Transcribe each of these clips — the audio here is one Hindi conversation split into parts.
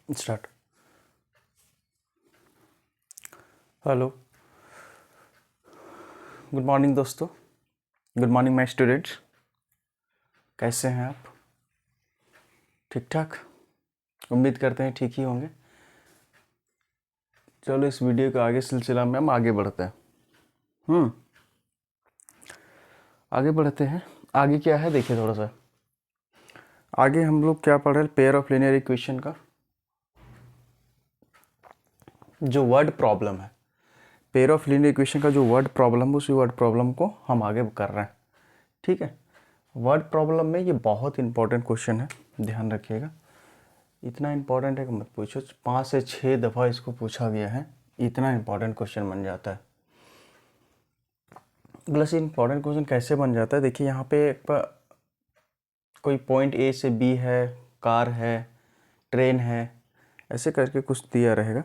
स्टार्ट। हेलो, गुड मॉर्निंग दोस्तों, गुड मॉर्निंग माय स्टूडेंट्स। कैसे हैं आप? ठीक ठाक? उम्मीद करते हैं ठीक ही होंगे। चलो इस वीडियो के आगे सिलसिला में हम आगे बढ़ते हैं। आगे बढ़ते हैं। आगे क्या है देखिए थोड़ा सा। आगे हम लोग क्या पढ़ रहे हैं, पेयर ऑफ लीनियर इक्वेशन का जो वर्ड प्रॉब्लम है, पेयर ऑफ लीनियर इक्वेशन का जो वर्ड प्रॉब्लम है, उसी वर्ड प्रॉब्लम को हम आगे कर रहे हैं। ठीक है, वर्ड प्रॉब्लम में ये बहुत इंपॉर्टेंट क्वेश्चन है, ध्यान रखिएगा। इतना इंपॉर्टेंट है कि मत पूछो, 5 से 6 दफ़ा इसको पूछा गया है, इतना इंपॉर्टेंट क्वेश्चन बन जाता है। प्लस इंपॉर्टेंट क्वेश्चन कैसे बन जाता है, देखिए यहाँ पे कोई पॉइंट ए से बी है, कार है, ट्रेन है, ऐसे करके कुछ दिया रहेगा।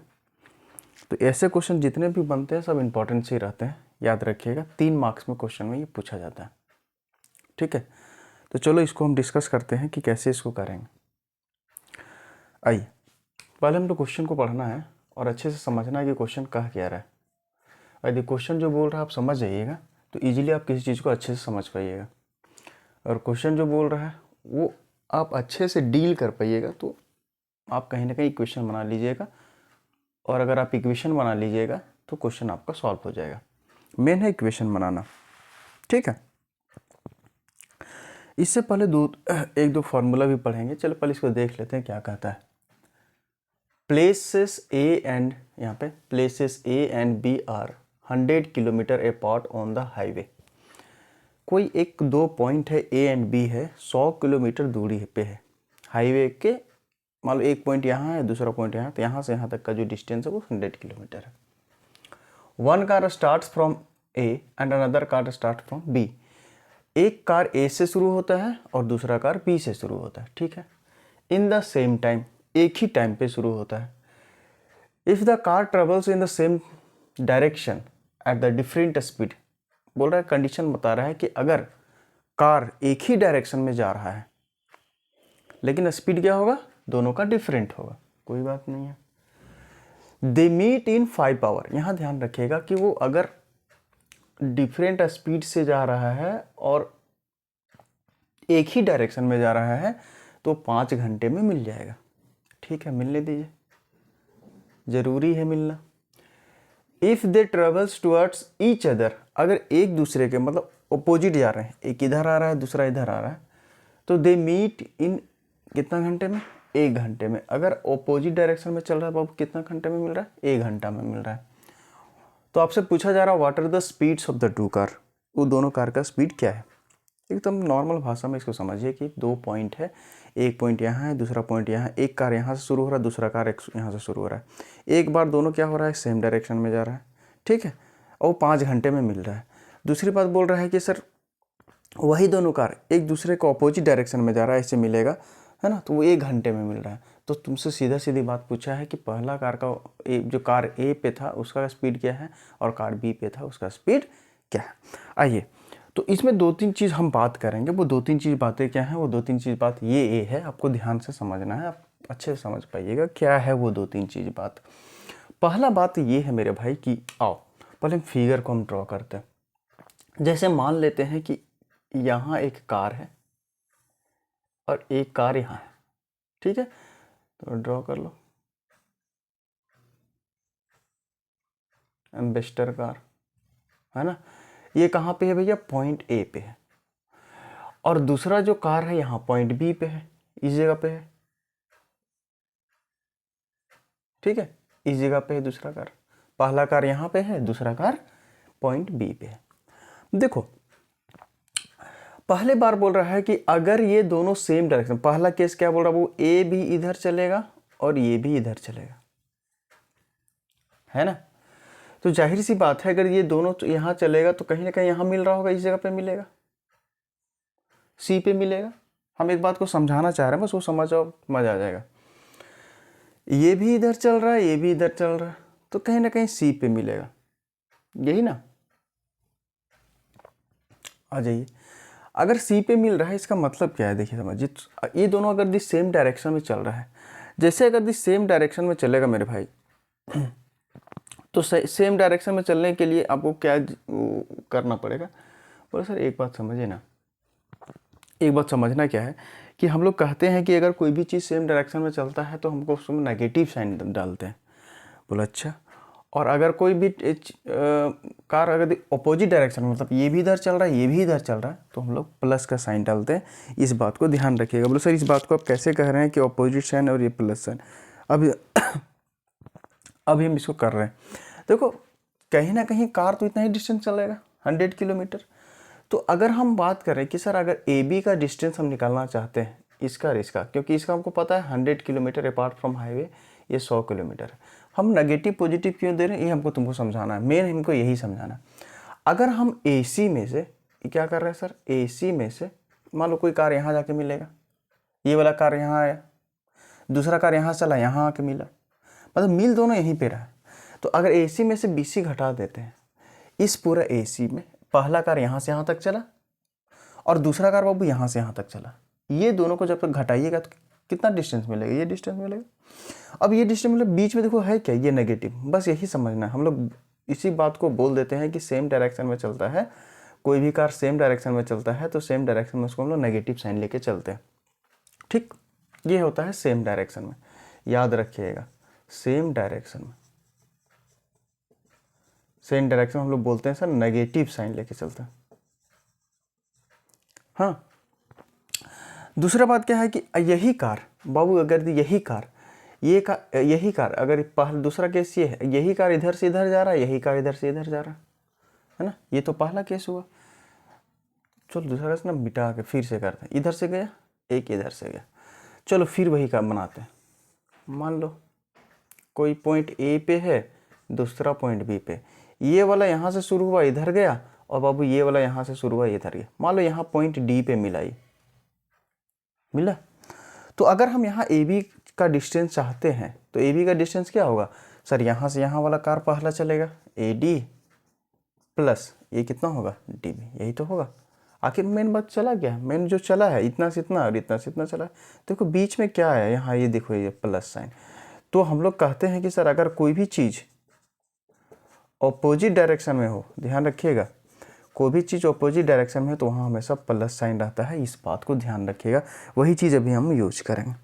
तो ऐसे क्वेश्चन जितने भी बनते हैं सब इंपॉर्टेंट से ही रहते हैं, याद रखिएगा। 3 मार्क्स में क्वेश्चन में ये पूछा जाता है। ठीक है, तो चलो इसको हम डिस्कस करते हैं कि कैसे इसको करेंगे। आइए, पहले हम तो क्वेश्चन को पढ़ना है और अच्छे से समझना है कि क्वेश्चन कह क्या रहा है। यदि क्वेश्चन जो बोल रहा है आप समझ जाइएगा तो इजीली आप किसी चीज़ को अच्छे से समझ पाइएगा, और क्वेश्चन जो बोल रहा है वो आप अच्छे से डील कर पाइएगा तो आप कहीं ना कहीं इक्वेशन बना लीजिएगा, और अगर आप इक्वेशन बना लीजिएगा तो क्वेश्चन आपका सॉल्व हो जाएगा। मेन है इक्वेशन बनाना। ठीक है, इससे पहले एक दो फार्मूला भी पढ़ेंगे। चलो पहले इसको देख लेते हैं क्या कहता है। प्लेसेस ए एंड, यहाँ पे places A and B are 100 kilometre apart on the highway. कोई एक दो पॉइंट है ए एंड बी है, 100 किलोमीटर दूरी पे है हाईवे के। मान लो एक पॉइंट यहाँ है, दूसरा पॉइंट यहाँ, तो यहाँ से यहाँ तक का जो डिस्टेंस है वो 100 किलोमीटर है। One car start from A and another car start from B. एक कार ए से शुरू होता है और दूसरा कार बी से शुरू होता है। ठीक है, इन द सेम टाइम, एक ही टाइम पे शुरू होता है। If the car travels in the same direction at the different speed, बोल रहा है, कंडीशन बता रहा है कि अगर कार एक ही डायरेक्शन में जा रहा है लेकिन स्पीड क्या होगा, दोनों का डिफरेंट होगा, कोई बात नहीं है। They meet in 5 hour. यहाँ ध्यान रखिएगा कि वो अगर डिफरेंट स्पीड से जा रहा है और एक ही डायरेक्शन में जा रहा है तो 5 घंटे में मिल जाएगा। ठीक है, मिलने दीजिए, जरूरी है मिलना। If they travels towards each other, अगर एक दूसरे के मतलब अपोजिट जा रहे हैं, एक इधर आ रहा है दूसरा इधर आ रहा है, तो दे मीट इन कितना घंटे में, 1 घंटे में। अगर अपोजिट डायरेक्शन में चल रहा है बाबू, कितना घंटे में मिल रहा है, 1 घंटा में मिल रहा है। तो आपसे पूछा जा रहा है what are the speeds of the two car, वो दोनों कार का स्पीड क्या है। एकदम नॉर्मल भाषा में इसको समझिए कि 2 पॉइंट है, एक पॉइंट यहाँ है, दूसरा पॉइंट यहाँ है। एक कार यहाँ से शुरू हो रहा है, दूसरा कार यहाँ से शुरू हो रहा है। एक बार दोनों क्या हो रहा है, सेम डायरेक्शन में जा रहा है। ठीक है, और 5 घंटे में मिल रहा है। दूसरी बात बोल रहा है कि सर वही दोनों कार एक दूसरे को अपोजिट डायरेक्शन में जा रहा है, ऐसे मिलेगा, है ना, तो वो 1 घंटे में मिल रहा है। तो तुमसे सीधा सीधी बात पूछा है कि पहला कार का जो कार ए पे था उसका स्पीड क्या है और कार बी पे था उसका स्पीड क्या है। आइए, तो इसमें 2-3 चीज़ हम बात करेंगे। वो 2-3 चीज़ बातें क्या हैं, वो 2-3 चीज़ बात ये है, आपको ध्यान से समझना है, आप अच्छे से समझ पाइएगा क्या है वो 2-3 चीज़ बात। पहला बात ये है मेरे भाई कि आओ पहले हम फिगर को हम ड्रॉ करते हैं। जैसे मान लेते हैं कि यहाँ एक कार है और एक कार यहाँ है। ठीक है, तो ड्रॉ कर लो, एम्बेसडर कार, है ना। ये कहाँ पे है भैया, पॉइंट ए पे है, और दूसरा जो कार है यहाँ पॉइंट बी पे है, इस जगह पे है। ठीक है, इस जगह पे है दूसरा कार। पहला कार यहाँ पे है, दूसरा कार पॉइंट बी पे है। देखो पहले बार बोल रहा है कि अगर ये दोनों सेम डायरेक्शन, पहला केस क्या बोल रहा है, वो ए भी इधर चलेगा और ये भी इधर चलेगा, है ना। तो जाहिर सी बात है अगर ये दोनों यहाँ चलेगा तो कहीं ना कहीं यहाँ मिल रहा होगा, इस जगह पे मिलेगा, सी पे मिलेगा। हम एक बात को समझाना चाह रहे हैं, बस वो समझ आओ, मजा आ जाएगा। ये भी इधर चल रहा है, ये भी इधर चल रहा है, तो कहीं ना कहीं सी पे मिलेगा, यही ना। आ जाइए, अगर सी पे मिल रहा है इसका मतलब क्या है, देखिए समझिए, ये दोनों अगर जिस सेम डायरेक्शन में चल रहा है, जैसे अगर दिस सेम डायरेक्शन में चलेगा मेरे भाई, तो सेम डायरेक्शन में चलने के लिए आपको क्या करना पड़ेगा? बोले सर एक बात समझिए ना, एक बात समझना क्या है कि हम लोग कहते हैं कि अगर कोई भी चीज़ सेम डायरेक्शन में चलता है तो हमको उसमें नेगेटिव साइन डालते हैं। बोला अच्छा, और अगर कोई भी कार अगर अपोजिट डायरेक्शन में, मतलब ये भी इधर चल रहा है ये भी इधर चल रहा है, तो हम लोग प्लस का साइन डालते हैं। इस बात को ध्यान रखिएगा। बोलो सर इस बात को आप कैसे कह रहे हैं कि अपोजिट साइन और ये प्लस साइन? अभी हम इसको कर रहे हैं। देखो कहीं ना कहीं कार तो इतना ही डिस्टेंस चलेगा 100 किलोमीटर। तो अगर हम बात करें कि सर अगर ए बी का डिस्टेंस हम निकालना चाहते हैं इसका और इसका, क्योंकि इसका हमको पता है 100 किलोमीटर अपार्ट फ्रॉम हाईवे, ये 100 किलोमीटर है। हम नेगेटिव पॉजिटिव क्यों दे रहे हैं ये हमको तुमको समझाना है, मेन हमको यही समझाना है। अगर हम ए सी में से क्या कर रहे हैं सर, ए सी में से मान लो कोई कार यहाँ जाके मिलेगा, ये वाला कार यहाँ आया, दूसरा कार यहाँ चला यहाँ आके मिला, मतलब मिल दोनों यहीं पे रहा। तो अगर ए सी में से बी सी घटा देते हैं, इस पूरा ए सी में पहला कार यहाँ से यहाँ तक चला और दूसरा कार बाबू यहाँ से यहाँ तक चला, ये दोनों को जब तक घटाइएगा तो कितना डिस्टेंस मिलेगा? ये डिस्टेंस मिलेगा। अब ये डिस्टेंस मतलब बीच में देखो है क्या, ये नेगेटिव, बस यही समझना है। हम लोग इसी बात को बोल देते हैं कि सेम डायरेक्शन में चलता है, कोई भी कार सेम डायरेक्शन में चलता है तो सेम डायरेक्शन में उसको हम लोग नेगेटिव साइन लेके चलते हैं। ठीक, ये होता है सेम डायरेक्शन में, याद रखिएगा। सेम डायरेक्शन में, सेम डायरेक्शन हम लोग बोलते हैं सर नेगेटिव साइन लेके चलते हैं। हाँ, दूसरा बात क्या है कि यही कार बाबू, अगर यही कार यही कार अगर पहला, दूसरा केस ये है, यही कार इधर से इधर जा रहा है, यही कार इधर से इधर जा रहा है ना, ये तो पहला केस हुआ। चलो दूसरा केस ना मिटा के फिर से करते हैं, इधर से गया एक इधर से गया, चलो फिर वही काम बनाते हैं। मान लो कोई पॉइंट ए पे है, दूसरा पॉइंट बी पे, ये वाला यहाँ से शुरू हुआ इधर गया और बाबू ये वाला यहाँ से शुरू हुआ इधर गया। मान लो यहाँ पॉइंट डी पे मिला, तो अगर हम यहाँ ए बी का डिस्टेंस चाहते हैं तो ए बी का डिस्टेंस क्या होगा सर, यहाँ से यहाँ वाला कार पहला चलेगा ए डी प्लस ये कितना होगा डी बी, यही तो होगा। आखिर मेन बात चला गया, मेन जो चला है इतना से इतना और इतना से इतना चला है। देखो बीच में क्या है, यहाँ ये देखो ये प्लस साइन। तो हम लोग कहते हैं कि सर अगर कोई भी चीज़ ऑपोजिट डायरेक्शन में हो, ध्यान रखिएगा, कोई भी चीज़ ऑपोजिट डायरेक्शन में है तो वहाँ हमेशा प्लस साइन रहता है, इस बात को ध्यान रखिएगा। वही चीज़ अभी हम यूज करेंगे।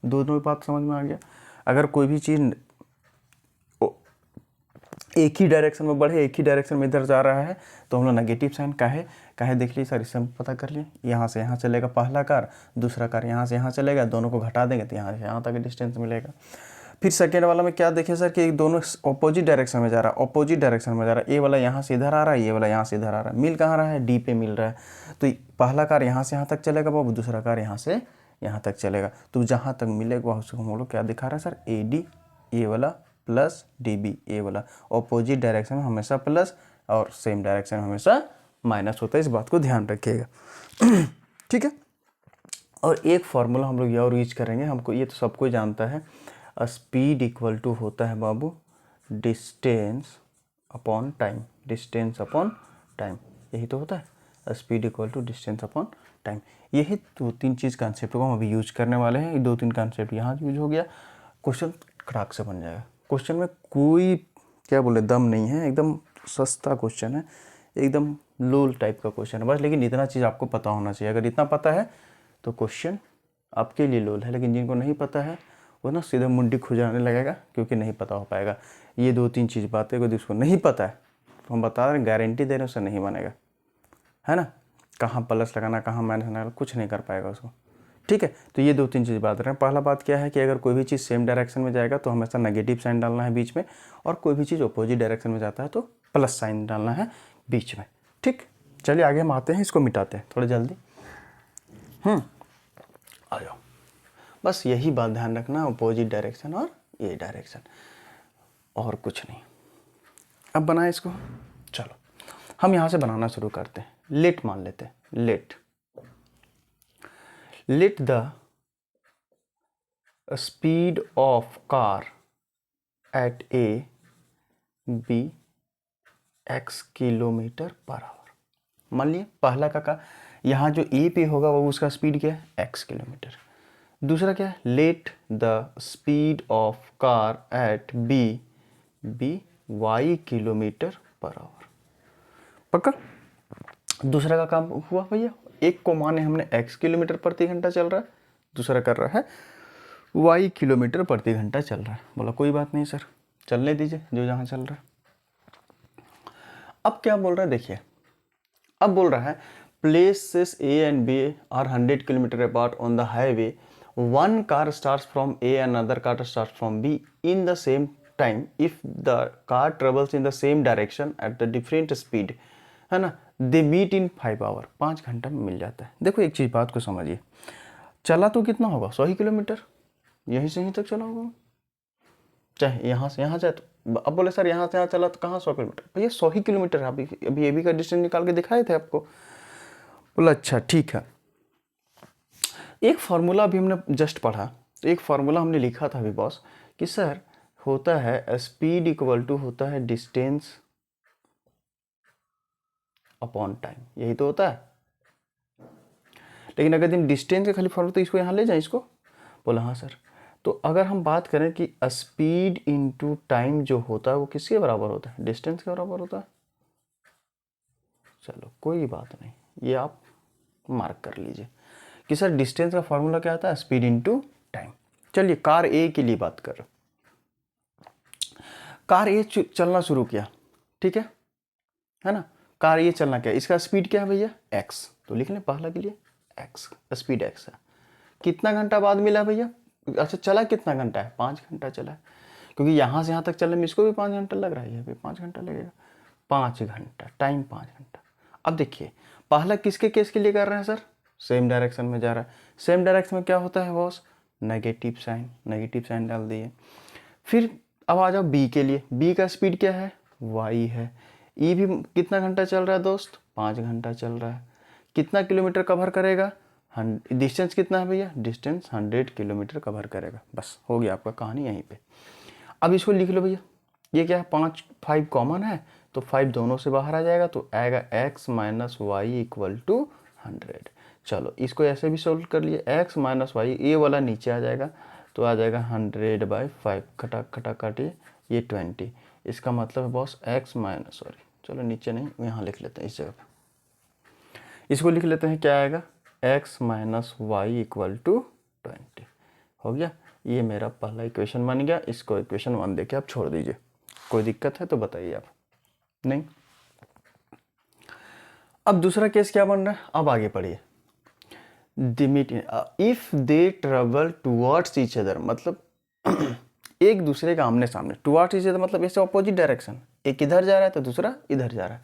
दोनों बात समझ में आ गया। अगर कोई भी चीज़ एक ही डायरेक्शन में बढ़े, एक ही डायरेक्शन में इधर जा रहा है तो हम लोग नेगेटिव साइन काहे देख लिए सर, इससे हम पता कर लिए। यहाँ से यहाँ चलेगा पहला कार, दूसरा कार यहाँ से यहाँ चलेगा, दोनों को घटा देंगे तो यहाँ से यहाँ तक डिस्टेंस मिलेगा। फिर सेकेंड वाला में क्या देखें सर कि दोनों ऑपोजिट डायरेक्शन में जा रहा है, ऑपोजिट डायरेक्शन में जा रहा है, ये वाला यहाँ से इधर आ रहा है, ये वाला यहाँ से इधर आ रहा है, मिल कहाँ रहा है डी पे मिल रहा है। तो पहला कार यहाँ से यहाँ तक चलेगा बाबू, दूसरा कार यहाँ से यहाँ तक चलेगा। तो जहाँ तक मिलेगा उसको हम लोग क्या दिखा रहे हैं सर, ए डी ये वाला प्लस डी बी ये वाला। ऑपोजिट डायरेक्शन में हमेशा प्लस और सेम डायरेक्शन में हमेशा माइनस होता है, इस बात को ध्यान रखिएगा। ठीक है। और एक फार्मूला हम लोग ये और यूज करेंगे, हमको ये तो सबको जानता है, स्पीड इक्वल टू होता है बाबू distance upon time, distance upon time, यही तो होता है speed equal to distance upon time. यही दो तीन चीज़ कॉन्सेप्ट को हम अभी यूज करने वाले हैं। दो तीन कॉन्सेप्ट यहाँ यूज हो गया, क्वेश्चन खड़ाक से बन जाएगा। क्वेश्चन में कोई क्या बोले दम नहीं है, एकदम सस्ता क्वेश्चन है, एकदम लोल टाइप का क्वेश्चन है बस। लेकिन इतना चीज़ आपको पता होना चाहिए, अगर इतना पता है तो क्वेश्चन आपके लिए लोल है। लेकिन जिनको नहीं पता है वो ना सीधा मुंडी खुजाने लगेगा, क्योंकि नहीं पता हो पाएगा। ये दो तीन चीज़ बातें को जिसको नहीं पता है तो हम बता रहे हैं, गारंटी दे रहे हैं उससे नहीं बनेगा, है ना। कहाँ प्लस लगाना कहाँ माइनस लगाना कुछ नहीं कर पाएगा उसको। ठीक है, तो ये दो तीन चीज़ बात रहे हैं। पहला बात क्या है कि अगर कोई भी चीज़ सेम डायरेक्शन में जाएगा तो हमेशा नेगेटिव साइन डालना है बीच में, और कोई भी चीज़ अपोजिट डायरेक्शन में जाता है तो प्लस साइन डालना है बीच में। ठीक, चलिए आगे हम आते हैं, इसको मिटाते हैं थोड़ा जल्दी। आ जाओ, बस यही बात ध्यान रखना, अपोजिट डायरेक्शन और ये डायरेक्शन, और कुछ नहीं। अब बनाए इसको, चलो हम यहाँ से बनाना शुरू करते हैं। लेट मान लेते हैं, let the speed of car at A be x kilometre per hour. मान लिए पहला का यहाँ जो ए पे होगा वो उसका स्पीड क्या है x किलोमीटर, दूसरा क्या है, let the speed of car at B y kilometre per hour. पक्का। दूसरा का काम हुआ भैया, एक को माने हमने x किलोमीटर प्रति घंटा चल रहा है, दूसरा कर रहा है y किलोमीटर प्रति घंटा चल रहा है। बोला कोई बात नहीं सर, चलने दीजिए जो जहाँ चल रहा है। अब क्या बोल रहा है देखिए, अब बोल रहा है places A and B are 100 kilometre apart on the highway, one car starts from A and another car starts from B in the same time if the car travels in the same direction at the different speed, है ना, they meet in 5 hour, 5 घंटा में मिल जाता है। देखो एक चीज़ बात को समझिए, चला तो कितना होगा 100 ही किलोमीटर, यहीं से यहीं तक चला होगा, चाहे यहाँ से यहाँ जाए तो। अब बोले सर यहाँ से यहाँ चला तो कहाँ 100 किलोमीटर, भैया 100 ही किलोमीटर है। अभी AB का डिस्टेंस निकाल के दिखाए थे आपको। बोला अच्छा ठीक है। एक फार्मूला अभी हमने जस्ट पढ़ा, तो एक फार्मूला हमने लिखा था अभी बॉस कि सर होता है स्पीड इक्वल टू होता है डिस्टेंस अपॉन टाइम, यही तो होता है। लेकिन अगर हम डिस्टेंस का खाली फॉर्मूला तो इसको यहाँ ले जाएं इसको। बोला हाँ सर। तो अगर हम बात करें कि स्पीड इनटू टाइम जो होता है वो किसके बराबर होता है, डिस्टेंस के बराबर होता है। चलो कोई बात नहीं, ये आप मार्क कर लीजिए कि सर डिस्टेंस का फॉर्मूला क्या आता है, स्पीड इनटू टाइम। चलिए कार ए के लिए बात कर, कार ए चलना शुरू किया, ठीक है ना, कार ये चलना क्या है, इसका स्पीड क्या है भैया x, तो लिख लें पहला के लिए x, स्पीड x है। कितना घंटा बाद मिला भैया, अच्छा चला कितना घंटा है, 5 घंटा चला है, क्योंकि यहाँ से यहाँ तक चलने में इसको भी 5 घंटा लग रहा है, ये भी 5 घंटा लगेगा, 5 घंटा टाइम 5 घंटा। अब देखिए पहला किसके केस के लिए कर रहे हैं सर, सेम डायरेक्शन में जा रहा है। सेम डायरेक्शन में क्या होता है बॉस, नेगेटिव साइन डाल दिए। फिर अब आ जाओ बी के लिए, बी का स्पीड क्या है, y है। ई भी कितना घंटा चल रहा है दोस्त, 5 घंटा चल रहा है। कितना किलोमीटर कवर करेगा, डिस्टेंस कितना है भैया, डिस्टेंस 100 किलोमीटर कवर करेगा। बस हो गया आपका कहानी यहीं पे। अब इसको लिख लो भैया, ये क्या है 5 कॉमन है तो 5 दोनों से बाहर आ जाएगा, तो आएगा x minus y equal to 100। चलो इसको ऐसे भी सोल्व कर लिए, x माइनस वाई, ये वाला नीचे आ जाएगा तो आ जाएगा 100/5, खटा खटा काटिए ये 20। इसका मतलब है बॉस x माइनस, सॉरी चलो नीचे नहीं यहाँ लिख लेते हैं, इस जगह पे इसको लिख लेते हैं, क्या आएगा x minus y equal to 20। हो गया, ये मेरा पहला इक्वेशन बन गया। इसको इक्वेशन 1 देके आप छोड़ दीजिए, कोई दिक्कत है तो बताइए आप, नहीं। अब दूसरा केस क्या बन रहा है, अब आगे पढ़िए। If they travel towards each other, मतलब एक दूसरे का आमने सामने, टुवर्ड्स ईच अदर मतलब ऐसे ऑपोजिट डायरेक्शन, एक इधर जा रहा है तो दूसरा इधर जा रहा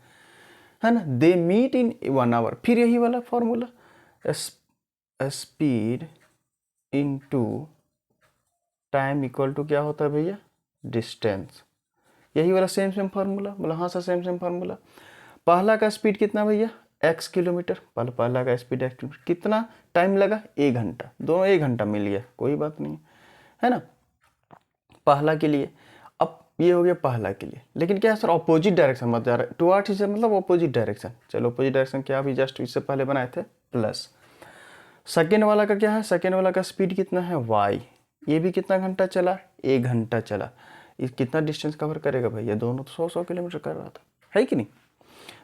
है ना। दे मीट इन 1 आवर, फिर यही वाला formula, speed into time equal to क्या होता है भैया, डिस्टेंस, यही वाला सेम फार्मूला। बोला हाँ सर सेम फार्मूला। पहला का स्पीड कितना भैया, x किलोमीटर, पहला का स्पीड x किलोमीटर, कितना टाइम लगा 1 घंटा, दोनों 1 घंटा मिल गया, कोई बात नहीं है ना, पहला के लिए। अब ये हो गया पहला के लिए, लेकिन क्या है सर ऑपोजिट डायरेक्शन मत जा रहा है, टुवर्ड्स ईच अदर मतलब ऑपोजिट डायरेक्शन। चलो ऑपोजिट डायरेक्शन क्या, अभी जस्ट इससे पहले बनाए थे प्लस। सेकेंड वाला का क्या है, सेकेंड वाला का स्पीड कितना है y, ये भी कितना घंटा चला, 1 घंटा चला। इस कितना डिस्टेंस कवर करेगा भैया, दोनों तो 100 किलोमीटर कर रहा था, है कि नहीं।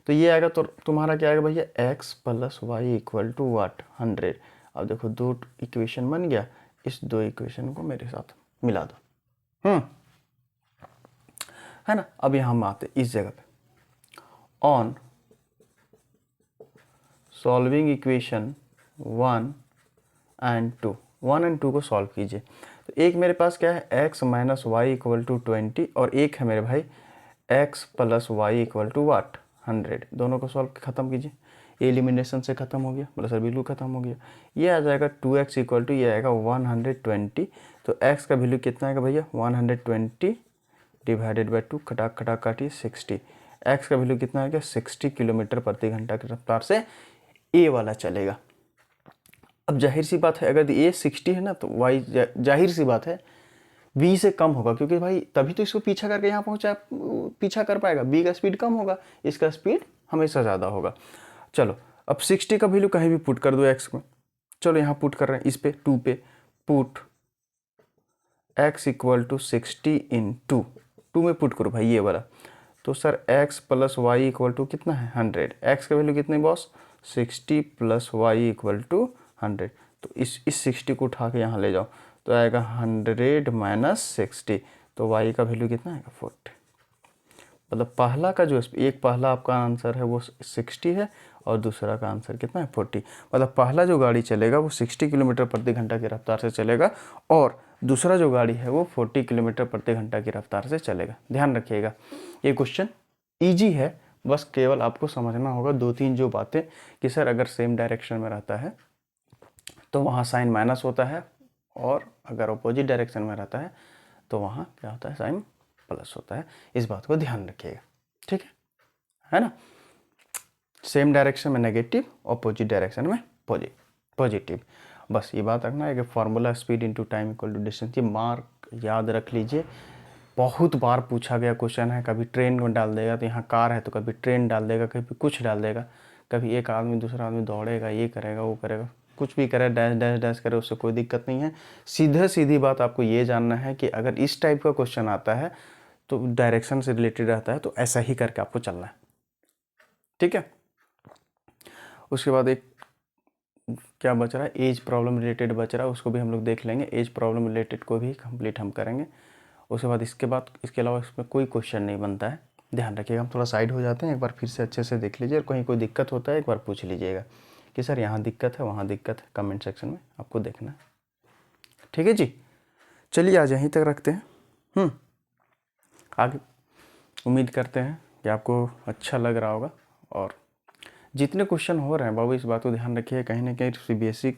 तो ये आएगा, तो तुम्हारा क्या आएगा भैया x plus y equal to what 100। अब देखो 2 इक्वेशन बन गया, इस 2 इक्वेशन को मेरे साथ मिला दो, है ना। अब यहाँ हम आते इस जगह पे, on solving equation 1 and 2, 1 and 2 को सॉल्व कीजिए। तो एक मेरे पास क्या है x minus y equal to 20, और एक है मेरे भाई x plus y equal to what 100। दोनों को सॉल्व ख़त्म कीजिए, एलिमिनेशन से ख़त्म हो गया, बोला सर बिल्कुल ख़त्म हो गया। ये आ जाएगा 2x इक्वल टू, ये आएगा 120। तो x का वैल्यू कितना आएगा भैया 120 डिवाइडेड बाई 2, खटा खटा काटिए 60। x का वैल्यू कितना आएगा 60 किलोमीटर प्रति घंटा की रफ्तार से ए वाला चलेगा। अब जाहिर सी बात है अगर ये 60 है ना, तो y जाहिर सी बात है v से कम होगा, क्योंकि भाई तभी तो इसको पीछा करके यहाँ पहुँचा, पीछा कर पाएगा। b का स्पीड कम होगा, इसका स्पीड हमेशा ज़्यादा होगा। चलो अब 60 का वैल्यू कहीं भी पुट कर दो x को, चलो यहाँ पुट कर रहे हैं इस पे 2 पे, put x equal to 60 into में पुट करो भाई ये वाला, तो sir x plus y equal to कितना है 100, x का वैल्यू कितनी boss 60 plus y equal to 100, तो इस 60 को उठा के यहाँ ले जाओ तो आएगा 100 माइनस 60, तो y का वैल्यू कितना आएगा 40। मतलब पहला का जो एक पहला आपका आंसर है वो 60 है और दूसरा का आंसर कितना है 40। मतलब पहला जो गाड़ी चलेगा वो 60 किलोमीटर प्रति घंटा की रफ्तार से चलेगा और दूसरा जो गाड़ी है वो 40 किलोमीटर प्रति घंटा की रफ्तार से चलेगा। ध्यान रखिएगा ये क्वेश्चन ईजी है, बस केवल आपको समझना होगा दो तीन जो बातें कि सर अगर सेम डायरेक्शन में रहता है तो वहाँ साइन माइनस होता है और अगर अपोजिट डायरेक्शन में रहता है तो वहाँ क्या होता है साइन प्लस होता है। इस बात को ध्यान रखिएगा, ठीक है ना। सेम डायरेक्शन में नेगेटिव, अपोजिट डायरेक्शन में पॉजिटिव। बस ये बात रखना है कि formula speed into time equal to distance, ये मार्क याद रख लीजिए। बहुत बार पूछा गया क्वेश्चन है, कभी ट्रेन में डाल देगा तो यहाँ कार है तो कभी ट्रेन डाल देगा, कभी कुछ डाल देगा, कभी एक आदमी दूसरा आदमी दौड़ेगा, ये करेगा वो करेगा, कुछ भी करे, डैश डैश डैश करे, उससे कोई दिक्कत नहीं है। सीधी बात आपको ये जानना है कि अगर इस टाइप का क्वेश्चन आता है तो डायरेक्शन से रिलेटेड रहता है तो ऐसा ही करके आपको चलना है, ठीक है। उसके बाद एक क्या बच रहा है, एज प्रॉब्लम रिलेटेड बच रहा है, उसको भी हम लोग देख लेंगे। एज प्रॉब्लम रिलेटेड को भी कंप्लीट हम करेंगे। उसके बाद इसके अलावा इसमें कोई क्वेश्चन नहीं बनता है। ध्यान रखिएगा, हम थोड़ा साइड हो जाते हैं, एक बार फिर से अच्छे से देख लीजिए और कहीं कोई दिक्कत होता है एक बार पूछ लीजिएगा कि सर यहाँ दिक्कत है वहाँ दिक्कत है, कमेंट सेक्शन में आपको देखना है, ठीक है जी। चलिए आज यहीं तक रखते हैं। आगे उम्मीद करते हैं कि आपको अच्छा लग रहा होगा और जितने क्वेश्चन हो रहे हैं बाबू इस बात को ध्यान रखिए, कहीं ना कहीं सीबीएसई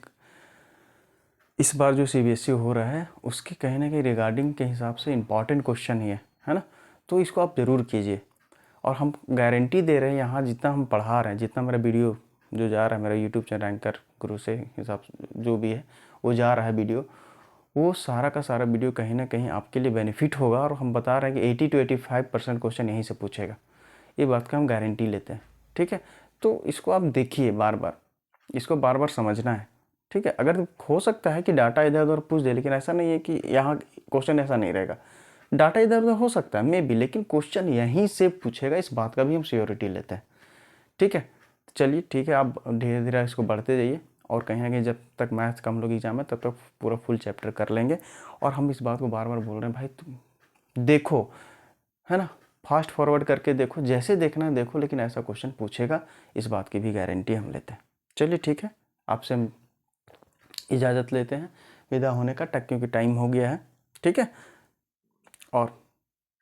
इस बार जो सीबीएसई हो रहा है उसके कहीं ना कहीं रिगार्डिंग के हिसाब से इम्पॉर्टेंट क्वेश्चन ही है ना। तो इसको आप ज़रूर कीजिए और हम गारंटी दे रहे हैं यहाँ जितना हम पढ़ा रहे हैं, जितना मेरा वीडियो जो जा रहा है मेरा यूट्यूब चैनल रैंकर गुरु से हिसाब जो भी है वो जा रहा है वीडियो, वो सारा का सारा वीडियो कहीं ना कहीं आपके लिए बेनिफिट होगा। और हम बता रहे हैं कि 80 to 85% क्वेश्चन यहीं से पूछेगा, ये बात का हम गारंटी लेते हैं, ठीक है। तो इसको आप देखिए बार बार, इसको बार बार समझना है, ठीक है। अगर हो सकता है कि डाटा इधर उधर पूछ दे, लेकिन ऐसा नहीं है कि यहाँ क्वेश्चन ऐसा नहीं रहेगा, डाटा इधर उधर हो सकता है मे भी, लेकिन क्वेश्चन यहीं से पूछेगा, इस बात का भी हम श्योरिटी लेते हैं, ठीक है। चलिए ठीक है, आप धीरे धीरे इसको बढ़ते जाइए और कहीं ना कहीं जब तक मैथ्स का हम लोग एग्जाम है तब तक पूरा फुल चैप्टर कर लेंगे। और हम इस बात को बार बार बोल रहे हैं भाई तुम देखो, है ना, फास्ट फॉरवर्ड करके देखो, जैसे देखना है देखो, लेकिन ऐसा क्वेश्चन पूछेगा, इस बात की भी गारंटी हम लेते हैं। चलिए ठीक है, आपसे हम इजाज़त लेते हैं विदा होने का, क्योंकि टाइम हो गया है, ठीक है। और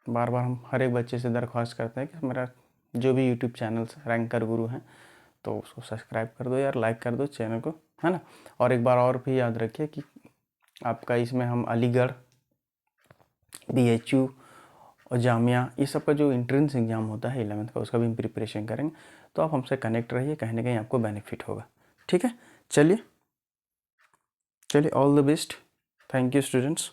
बार बार हम हर एक बच्चे से दरख्वास्त करते हैं कि मेरा जो भी यूट्यूब चैनल रैंकर गुरु हैं तो उसको सब्सक्राइब कर दो यार, लाइक कर दो चैनल को, है ना। और एक बार और भी याद रखिए कि आपका इसमें हम अलीगढ़, BHU और जामिया ये सब का जो एंट्रेंस एग्ज़ाम होता है 11th का, उसका भी हम प्रिपरेशन करेंगे। तो आप हमसे कनेक्ट रहिए, कहीं ना कहीं आपको बेनिफिट होगा, ठीक है। चलिए all the best, thank you students.